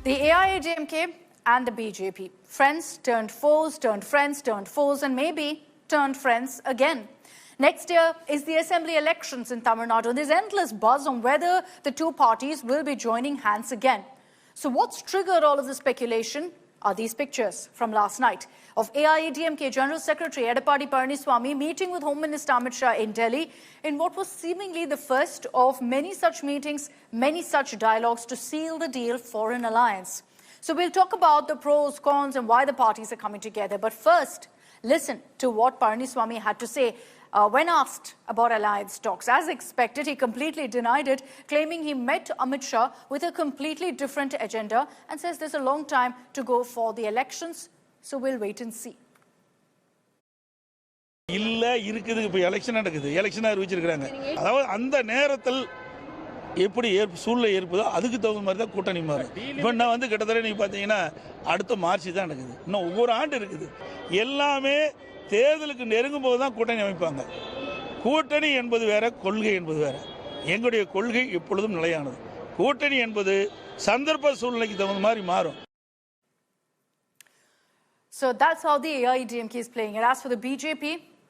The AIADMK and the BJP. Friends turned foes, turned friends, turned foes, and maybe turned friends again. Next year is the assembly elections in Tamil Nadu. There's endless buzz on whether the two parties will be joining hands again. So what's triggered all of the speculation are these pictures from last night of AIADMK General Secretary Edappadi Palaniswami meeting with Home Minister Amit Shah in Delhi in what was seemingly the first of many such meetings, many such dialogues to seal the deal for an alliance. So we'll talk about the pros, cons, and why the parties are coming together. But first, listen to what Palaniswami had to say when asked about alliance talks. As expected, he completely denied it, claiming he met Amit Shah with a completely different agenda and says there's a long time to go for the elections. So we'll wait and see. இல்ல இருக்குது இப்ப election நடக்குது election அறிவிச்சிருக்காங்க அதாவது அந்த நேரத்தில் எப்படி சூழ்நிலை ஏற்பதோ அதுக்கு தகுந்த மாதிரி தான் கூட்டணி மாறும் இப்போ நான் வந்து கிட்டத்தட்ட நீங்க பாத்தீங்கன்னா அடுத்த மார்ச் தான் நடக்குது இன்னும் ஒவ்வொரு ஆண்டு இருக்குது எல்லாமே தேர்தலுக்கு நெருங்கும் போது தான் கூட்டணி அமைப்பாங்க கூட்டணி என்பது வேற கொள்கை என்பது வேற எங்களுடைய கொள்கை எப்பொழுதும் நிலையானது கூட்டணி என்பது சந்தர்ப்ப சூழ்நிலைக்கு தகுந்த மாதிரி மாறும். So that's how the AIADMK is playing it. As for the BJP,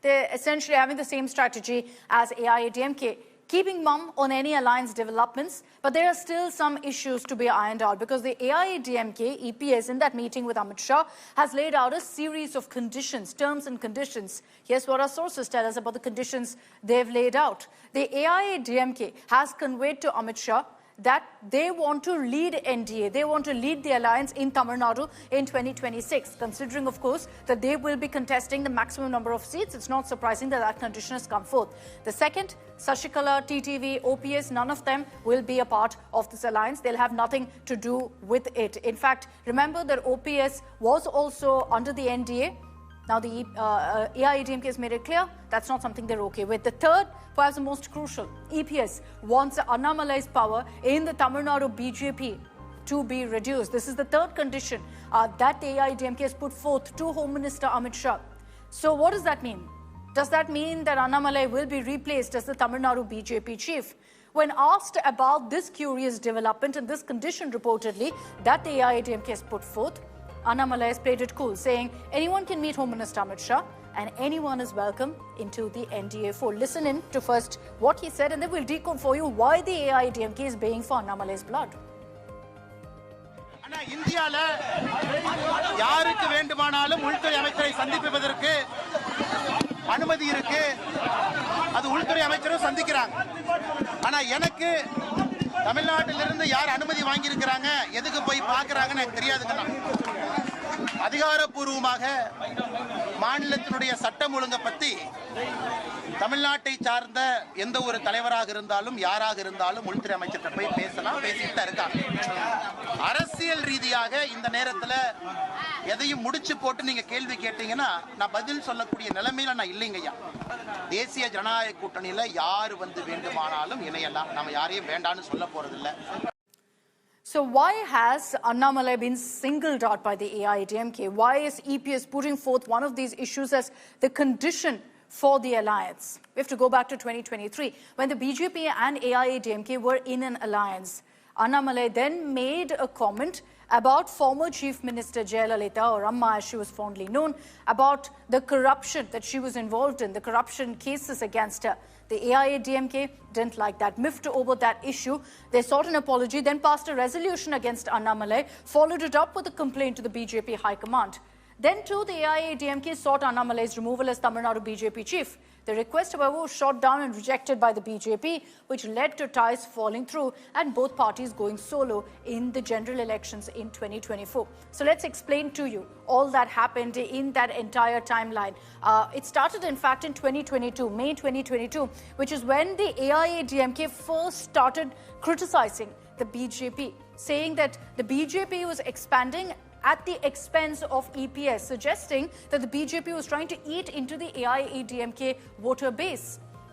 they're essentially having the same strategy as AIADMK, keeping mum on any alliance developments, but there are still some issues to be ironed out because the AIADMK EPS in that meeting with Amit Shah has laid out a series of conditions, terms and conditions. Here's what our sources tell us about the conditions they've laid out. The AIADMK has conveyed to Amit Shah that they want to lead NDA, they want to lead the alliance in Tamil Nadu in 2026. Considering, of course, that they will be contesting the maximum number of seats, it's not surprising that that condition has come forth. The second, Sashikala, TTV, OPS, none of them will be a part of this alliance. They'll have nothing to do with it. In fact, remember that OPS was also under the NDA. Now the AIADMK has made it clear that's not something they're okay with. The third, perhaps the most crucial, EPS wants Annamalai's power in the Tamil Nadu BJP to be reduced. This is the third condition that the AIADMK has put forth to Home Minister Amit Shah. So what does that mean? Does that mean that Annamalai will be replaced as the Tamil Nadu BJP chief? When asked about this curious development and this condition reportedly that the AIADMK has put forth, Annamalai has played it cool, saying anyone can meet Home Minister Amit Shah and anyone is welcome into the NDA fold. Listen in to first what he said and then we'll decode for you why the AIADMK is baying for Annamalai's blood. இந்தியால யாருக்கு வேண்டுமானாலும் உள்துறை அமைச்சரை சந்திப்பதற்கு அனுமதி இருக்கு. அது உள்துறை அமைச்சரும் சந்திக்கிறாங்க. ஆனா எனக்கு தமிழ்நாட்டிலிருந்து யார் அனுமதி வாங்கி இருக்காங்க எதுக்கு போய் பார்க்கறாங்கன்னு எனக்கு தெரியாதுங்க. அதிகாரப்பூர்வமாக மாநிலத்தினுடைய சட்டம் ஒழுங்கை பத்தி தமிழ்நாட்டை சார்ந்த எந்த ஒரு தலைவராக இருந்தாலும் யாராக இருந்தாலும் உள்துறை அமைச்சர்கிட்ட போய் பேசலாம், பேசிட்டு இருக்காங்க. அரசியல் ரீதியாக இந்த நேரத்துல எதையும் முடிச்சு போட்டு நீங்க கேள்வி கேட்டீங்கன்னா நான் பதில் சொல்லக்கூடிய நிலைமையில நான் இல்லைங்கய்யா. தேசிய ஜனநாயக கூட்டணியில யாரு வந்து வேண்டுமானாலும் இணையலாம், நம்ம யாரையும் வேண்டான்னு சொல்ல போறதில்லை. So why has Annamalai been singled out by the AIADMK? Why is EPS putting forth one of these issues as the condition for the alliance? We have to go back to 2023 when the BJP and AIADMK were in an alliance. Annamalai then made a comment about former Chief Minister Jayalalithaa, or Amma as she was fondly known, about the corruption that she was involved in, the corruption cases against her. The AIADMK didn't like that, miffed over that issue. They sought an apology, then passed a resolution against Annamalai, followed it up with a complaint to the BJP High Command. Then too, the AIADMK sought Annamalai's removal as Tamil Nadu BJP chief. The request, however, was shot down and rejected by the BJP, which led to ties falling through and both parties going solo in the general elections in 2024. So let's explain to you all that happened in that entire timeline. It started, in fact, in 2022, May 2022, which is when the AIADMK first started criticizing the BJP, saying that the BJP was expanding at the expense of EPS, suggesting that the BJP was trying to eat into the AIADMK voter base.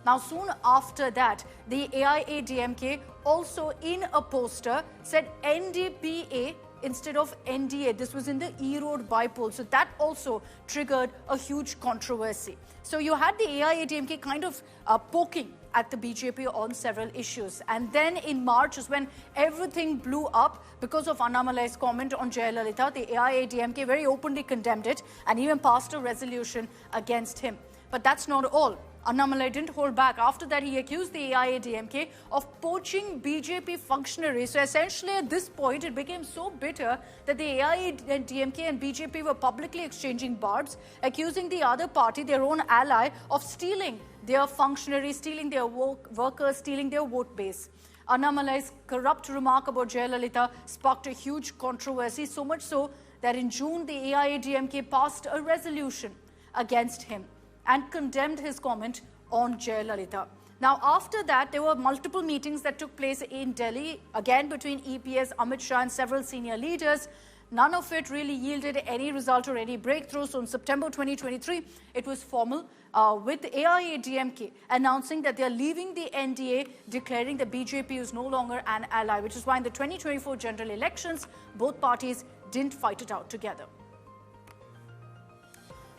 Now, soon after that, the AIADMK also in a poster said NDPA instead of NDA. This was in the E-Road by-poll. So that also triggered a huge controversy. So you had the AIADMK kind of poking at the BJP on several issues. And then in March is when everything blew up because of Annamalai's comment on Jayalalithaa. The AIADMK very openly condemned it and even passed a resolution against him. But that's not all. Annamalai didn't hold back. After that, he accused the AIADMK of poaching BJP functionaries. So essentially, at this point, it became so bitter that the AIADMK and BJP were publicly exchanging barbs, accusing the other party, their own ally, of stealing their functionaries, stealing their workers, stealing their vote base. Annamalai's corrupt remark about Jayalalithaa sparked a huge controversy, so much so that in June, the AIADMK passed a resolution against him and condemned his comment on Jayalalithaa. Now, after that, there were multiple meetings that took place in Delhi, again between EPS, Amit Shah and several senior leaders. None of it really yielded any result or any breakthrough. So in September 2023, it was formal with AIADMK announcing that they are leaving the NDA, declaring that BJP is no longer an ally, which is why in the 2024 general elections, both parties didn't fight it out together.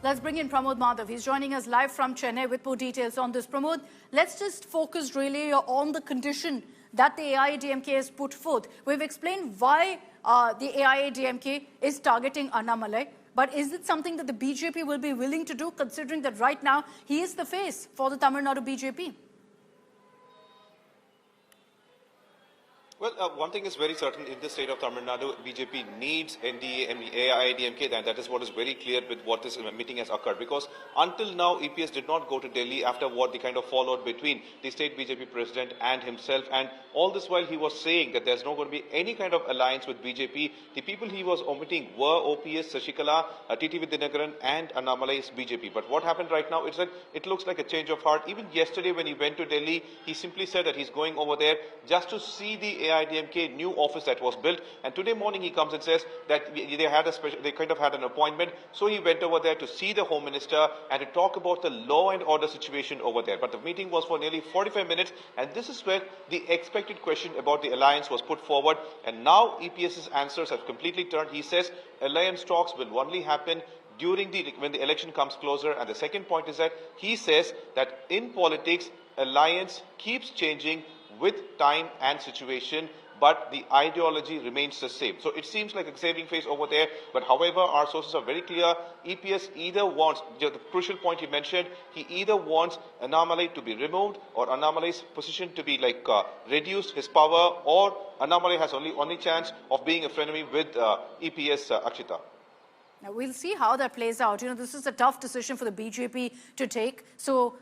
Let's bring in Pramod Madhav. He's joining us live from Chennai with more details on this. Pramod, let's just focus really on the condition that the AIADMK has put forth. We've explained why the AIADMK is targeting Annamalai, but is it something that the BJP will be willing to do, considering that right now he is the face for the Tamil Nadu BJP? Well, one thing is very certain. In the state of Tamil Nadu, BJP needs NDA and AIADMK, and that is what is very clear with what this meeting has occurred. Because until now, EPS did not go to Delhi after what the kind of fallout between the state BJP president and himself. And all this while he was saying that there's not going to be any kind of alliance with BJP. The people he was omitting were OPS, Shashikala, TTV Dinakaran and Annamalai's BJP. But what happened right now is that it looks like a change of heart. Even yesterday when he went to Delhi, he simply said that he's going over there just to see the AIADMK new office that was built, and today morning he comes and says that they kind of had an appointment, so he went over there to see the Home Minister and to talk about the law and order situation over there. But the meeting was for nearly 45 minutes, and this is where the expected question about the alliance was put forward, and now EPS's answers have completely turned. He says alliance talks will only happen when the election comes closer, and the second point is that he says that in politics, alliance keeps changing with time and situation, but the ideology remains the same. So it seems like a saving face over there, but however, our sources are very clear. EPS either wants, the crucial point he mentioned, he either wants Annamalai to be removed or Annamalai's position to be reduced, his power, or Annamalai has only chance of being a frenemy with EPS Akshita. Now, we'll see how that plays out. You know, this is a tough decision for the BJP to take. So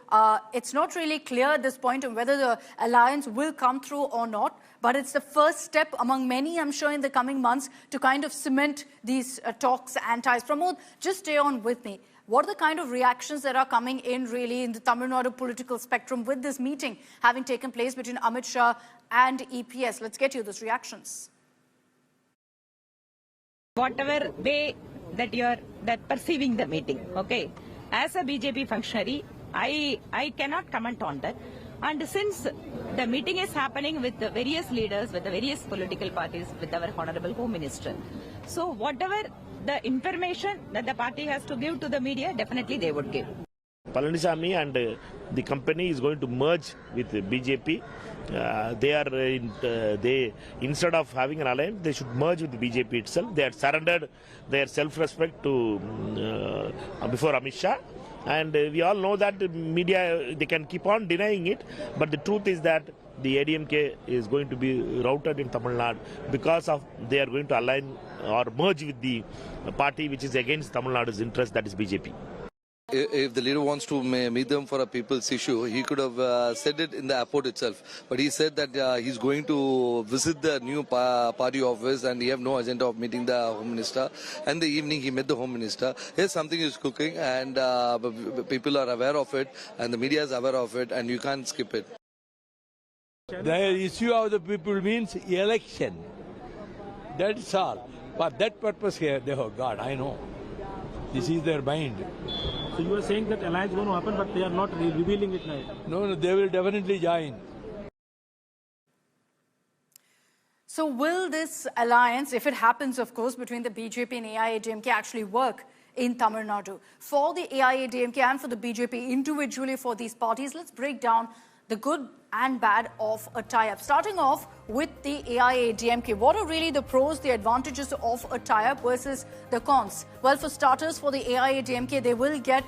it's not really clear at this point on whether the alliance will come through or not. But it's the first step among many, I'm sure, in the coming months to kind of cement these talks and ties. Pramod, just stay on with me. What are the kind of reactions that are coming in really in the Tamil Nadu political spectrum with this meeting having taken place between Amit Shah and EPS? Let's get you those reactions. Whatever way that you're perceiving the meeting, okay? As a BJP functionary, I cannot comment on that. And since the meeting is happening with the various leaders, with the various political parties, with our Honorable Home Minister, so whatever the information that the party has to give to the media, definitely they would give. Palaniswami and the company is going to merge with BJP. They instead of having an alliance, they should merge with BJP itself. They had surrendered their self-respect to before Amit Shah, and we all know that the media, they can keep on denying it, but the truth is that the ADMK is going to be routed in Tamil Nadu because of they are going to align or merge with the party which is against Tamil Nadu's interest, that is BJP. If the leader wants to meet them for a people's issue, he could have said it in the airport itself. But he said that he's going to visit the new party office and he have no agenda of meeting the Home Minister. And the evening he met the Home Minister. Here's something is cooking and people are aware of it and the media is aware of it and you can't skip it. The issue of the people means election. That's all. For that purpose here, they have got, I know. This is their mind. So you are saying that alliance is going to happen, but they are not revealing it now. No, they will definitely join. So will this alliance, if it happens, of course, between the BJP and AIADMK actually work in Tamil Nadu? For the AIADMK and for the BJP individually, for these parties, let's break down the good and bad of a tie-up. Starting off with the AIADMK, what are really the pros, the advantages of a tie-up versus the cons? Well, for starters, for the AIADMK, they will get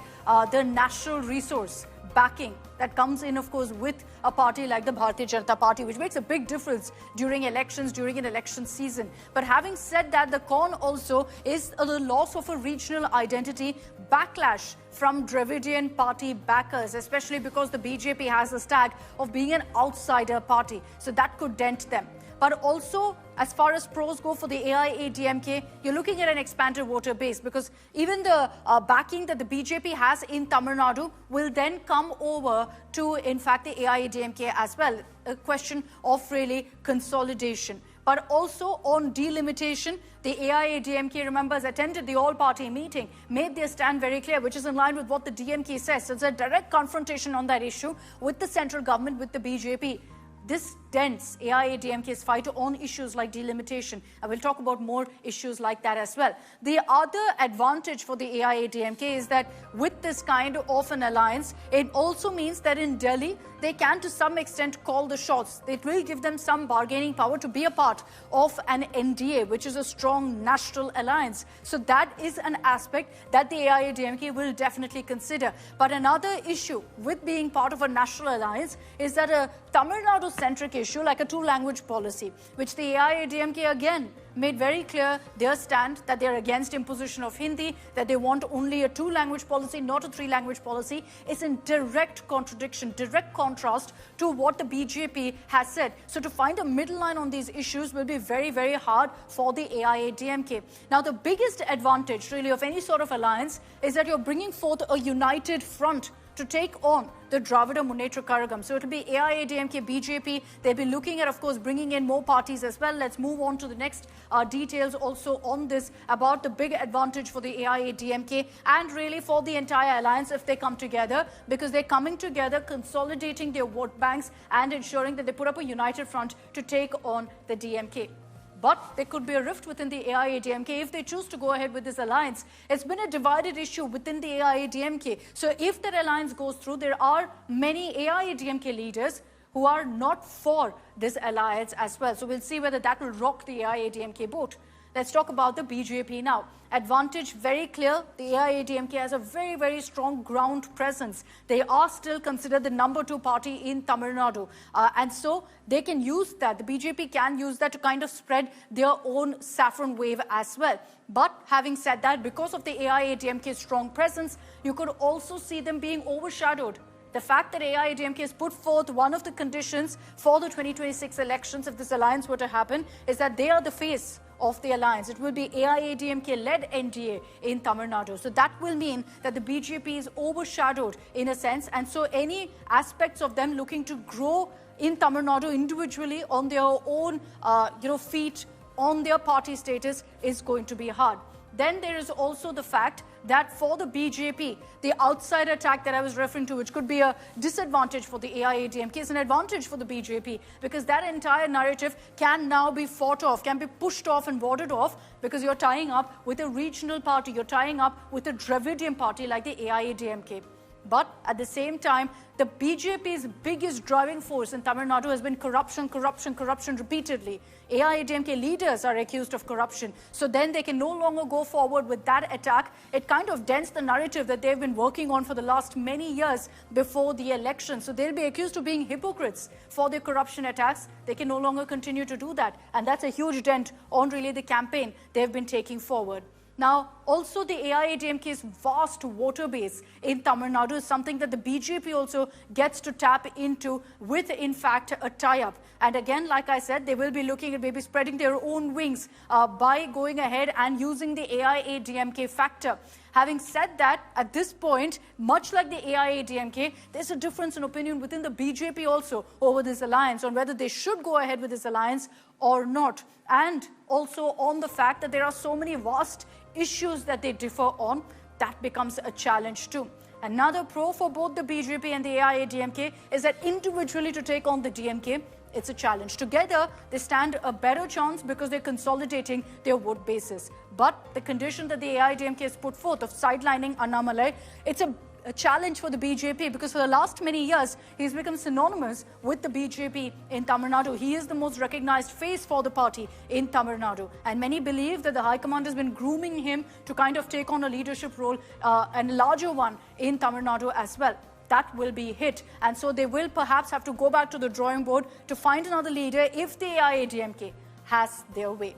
the national resource backing that comes in, of course, with a party like the Bharatiya Janata Party, which makes a big difference during elections, during an election season. But having said that, the con also is the loss of a regional identity, backlash from Dravidian party backers, especially because the BJP has a tag of being an outsider party. So that could dent them. But also, as far as pros go for the AIADMK, you're looking at an expanded voter base, because even the backing that the BJP has in Tamil Nadu will then come over to, in fact, the AIADMK as well. A question of really consolidation. But also on delimitation, the AIADMK, remember, has attended the all-party meeting, made their stand very clear, which is in line with what the DMK says. So it's a direct confrontation on that issue with the central government, with the BJP. This dents AIADMK's fight on issues like delimitation. And we'll talk about more issues like that as well. The other advantage for the AIADMK is that with this kind of an alliance, it also means that in Delhi, they can to some extent call the shots. It will give them some bargaining power to be a part of an NDA, which is a strong national alliance. So that is an aspect that the AIADMK will definitely consider. But another issue with being part of a national alliance is that a Tamil Nadu-centric issue like a two-language policy, which the AIADMK again made very clear their stand that they're against imposition of Hindi, that they want only a two-language policy, not a three-language policy, is in direct contradiction, direct contrast to what the BJP has said. So to find a middle line on these issues will be very, very hard for the AIADMK. Now, the biggest advantage really of any sort of alliance is that you're bringing forth a united front to take on the Dravida Munnetra Kazhagam. So it'll be AIADMK, BJP. They'll be looking at, of course, bringing in more parties as well. Let's move on to the next details also on this about the big advantage for the AIADMK and really for the entire alliance if they come together, because they're coming together, consolidating their vote banks and ensuring that they put up a united front to take on the DMK. But there could be a rift within the AIADMK if they choose to go ahead with this alliance. It's been a divided issue within the AIADMK. So if that alliance goes through, there are many AIADMK leaders who are not for this alliance as well. So we'll see whether that will rock the AIADMK boat. Let's talk about the BJP now. Advantage very clear. The AIADMK has a very, very strong ground presence. They are still considered the #2 party in Tamil Nadu. And so they can use that. The BJP can use that to kind of spread their own saffron wave as well. But having said that, because of the AIADMK's strong presence, you could also see them being overshadowed. The fact that AIADMK has put forth one of the conditions for the 2026 elections, if this alliance were to happen, is that they are the face of the alliance. It will be AIADMK-led NDA in Tamil Nadu. So that will mean that the BJP is overshadowed in a sense. And so any aspects of them looking to grow in Tamil Nadu individually on their own feet, on their party status, is going to be hard. Then there is also the fact that for the BJP, the outside attack that I was referring to, which could be a disadvantage for the AIADMK, is an advantage for the BJP, because that entire narrative can now be fought off, can be pushed off and warded off, because you're tying up with a regional party, you're tying up with a Dravidian party like the AIADMK. But at the same time, the BJP's biggest driving force in Tamil Nadu has been corruption, corruption, corruption repeatedly. AIADMK leaders are accused of corruption. So then they can no longer go forward with that attack. It kind of dents the narrative that they've been working on for the last many years before the election. So they'll be accused of being hypocrites for their corruption attacks. They can no longer continue to do that. And that's a huge dent on really the campaign they've been taking forward. Now, also the AIADMK's vast voter base in Tamil Nadu is something that the BJP also gets to tap into with, in fact, a tie-up. And again, like I said, they will be looking at maybe spreading their own wings by going ahead and using the AIADMK factor. Having said that, at this point, much like the AIADMK, there's a difference in opinion within the BJP also over this alliance on whether they should go ahead with this alliance or not. And also on the fact that there are so many vast issues that they differ on, that becomes a challenge too. Another pro for both the BJP and the AIADMK is that individually to take on the DMK, it's a challenge. Together, they stand a better chance because they're consolidating their vote basis. But the condition that the AIADMK has put forth of sidelining Annamalai, it's a challenge for the BJP, because for the last many years, he's become synonymous with the BJP in Tamil Nadu. He is the most recognized face for the party in Tamil Nadu. And many believe that the High Command has been grooming him to kind of take on a leadership role, and a larger one in Tamil Nadu as well. That will be hit. And so they will perhaps have to go back to the drawing board to find another leader if the AIADMK has their way.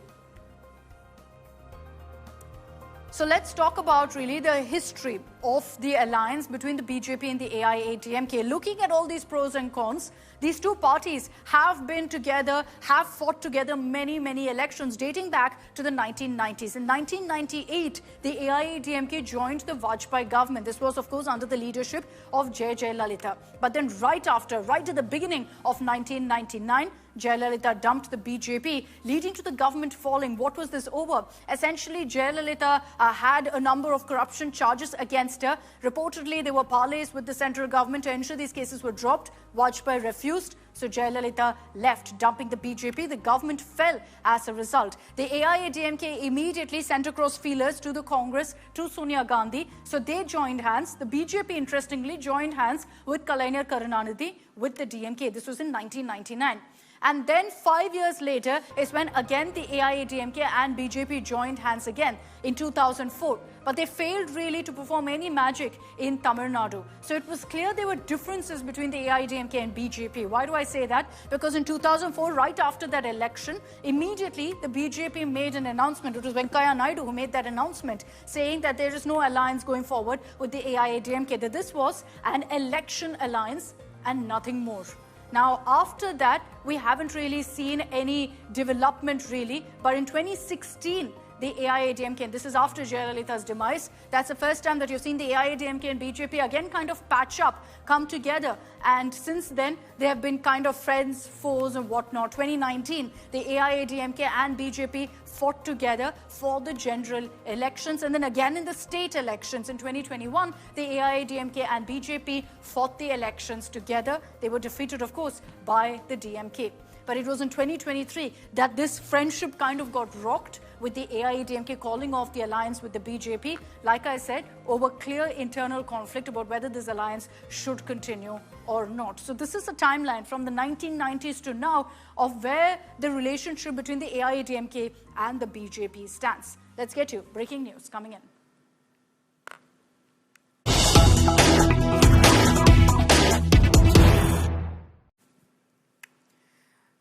So let's talk about really the history of the alliance between the BJP and the AIADMK. Looking at all these pros and cons, these two parties have been together, have fought together many, many elections dating back to the 1990s. In 1998, the AIADMK joined the Vajpayee government. This was, of course, under the leadership of Jayalalithaa. But then right at the beginning of 1999, Jayalalithaa dumped the BJP, leading to the government falling. What was this over? Essentially, Jayalalithaa had a number of corruption charges against her. Reportedly, there were parleys with the central government to ensure these cases were dropped. Vajpayee refused, so Jayalalithaa left, dumping the BJP. The government fell as a result. The AIADMK immediately sent across feelers to the Congress, to Sonia Gandhi. So they joined hands. The BJP, interestingly, joined hands with Kalaignar Karunanidhi, with the DMK. This was in 1999. And then 5 years later is when again the AIADMK and BJP joined hands again in 2004. But they failed really to perform any magic in Tamil Nadu. So it was clear there were differences between the AIADMK and BJP. Why do I say that? Because in 2004, right after that election, immediately the BJP made an announcement. It was Venkaiah Naidu who made that announcement, saying that there is no alliance going forward with the AIADMK, that this was an election alliance and nothing more. Now, after that, we haven't really seen any development really. But in 2016, the AIADMK, and this is after Jayalalitha's demise, that's the first time that you've seen the AIADMK and BJP again kind of patch up, come together. And since then, they have been kind of friends, foes and whatnot. 2019, the AIADMK and BJP fought together for the general elections. And then again in the state elections in 2021, the AIADMK and BJP fought the elections together. They were defeated, of course, by the DMK. But it was in 2023 that this friendship kind of got rocked, with the AIADMK calling off the alliance with the BJP, like I said, over clear internal conflict about whether this alliance should continue or not. So this is a timeline from the 1990s to now of where the relationship between the AIADMK and the BJP stands. Let's get you breaking news coming in.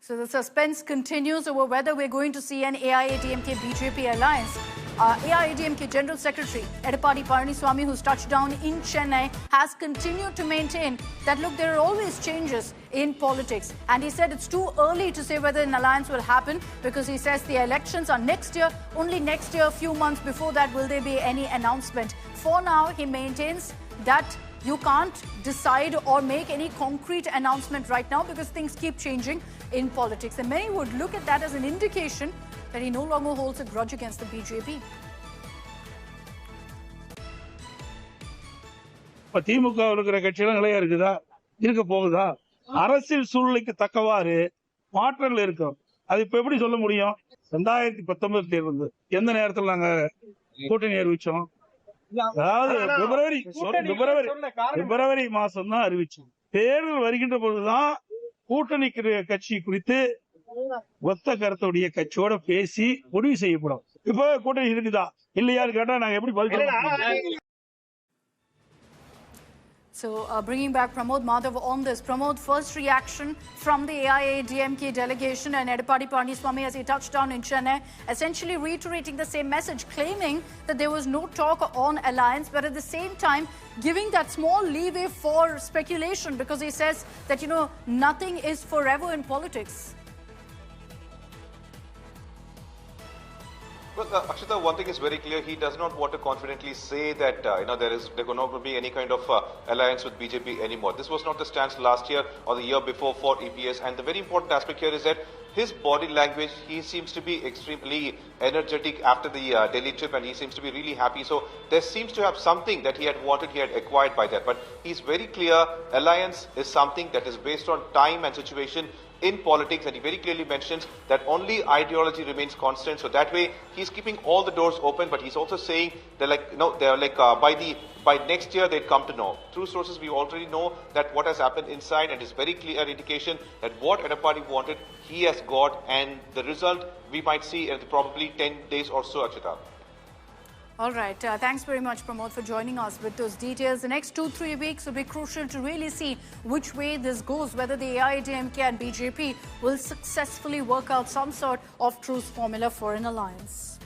So the suspense continues over whether we're going to see an AIADMK-BJP alliance. AIADMK General Secretary Edappadi Palaniswami, who's touched down in Chennai, has continued to maintain that, look, there are always changes in politics. And he said it's too early to say whether an alliance will happen, because he says the elections are next year. Only next year, a few months before that, will there be any announcement. For now, he maintains that you can't decide or make any concrete announcement right now because things keep changing in politics. And many would look at that as an indication that he no longer holds a grudge against the BJP. இப்ப திமுக இருக்கிற கட்சியெல்லாம் நிலையா இருக்குதா, இருக்க போகுதா? அரசியல் சூழ்நிலைக்கு தக்கவாறு மாற்றங்கள் இருக்கும். அது இப்ப எப்படி சொல்ல முடியும்? 2019 தேர்தல் எந்த நேரத்தில் நாங்க கூட்டணி அறிவிச்சோம்? அதாவது பிப்ரவரி மாசம் தான் அறிவிச்சோம். தேர்தல் வருகின்ற பொழுதுதான் கூட்டணி கட்சி குறித்து ஒத்த கருத்துடைய கட்சியோட பேசி முடிவு செய்யப்படும். இப்ப கூட்டணி இருக்குதா இல்லையான்னு கேட்டா நாங்க எப்படி பதில் சொல்ல? So bringing back Pramod Madhav on this. Pramod, first reaction from the AIADMK delegation and Edappadi Palaniswami as he touched down in Chennai, essentially reiterating the same message, claiming that there was no talk on alliance, but at the same time giving that small leeway for speculation, because he says that, you know, nothing is forever in politics. Well, Akshita, one thing is very clear. He does not want to confidently say that there will not be any kind of alliance with BJP anymore. This was not the stance last year or the year before for EPS. And the very important aspect here is that his body language, he seems to be extremely energetic after the Delhi trip, and he seems to be really happy. So there seems to have something that he had wanted, he had acquired by that. But he's very clear, alliance is something that is based on time and situation. in politics, and he very clearly mentions that only ideology remains constant. So that way, he's keeping all the doors open, but he's also saying they're like, by next year they'd come to know. Through sources, we already know that what has happened inside, and it's very clear indication that what Edappadi wanted, he has got, and the result we might see in probably 10 days or so, Akshita. All right. Thanks very much, Pramod, for joining us with those details. The next 2-3 weeks will be crucial to really see which way this goes, whether the AIADMK and BJP will successfully work out some sort of truce formula for an alliance.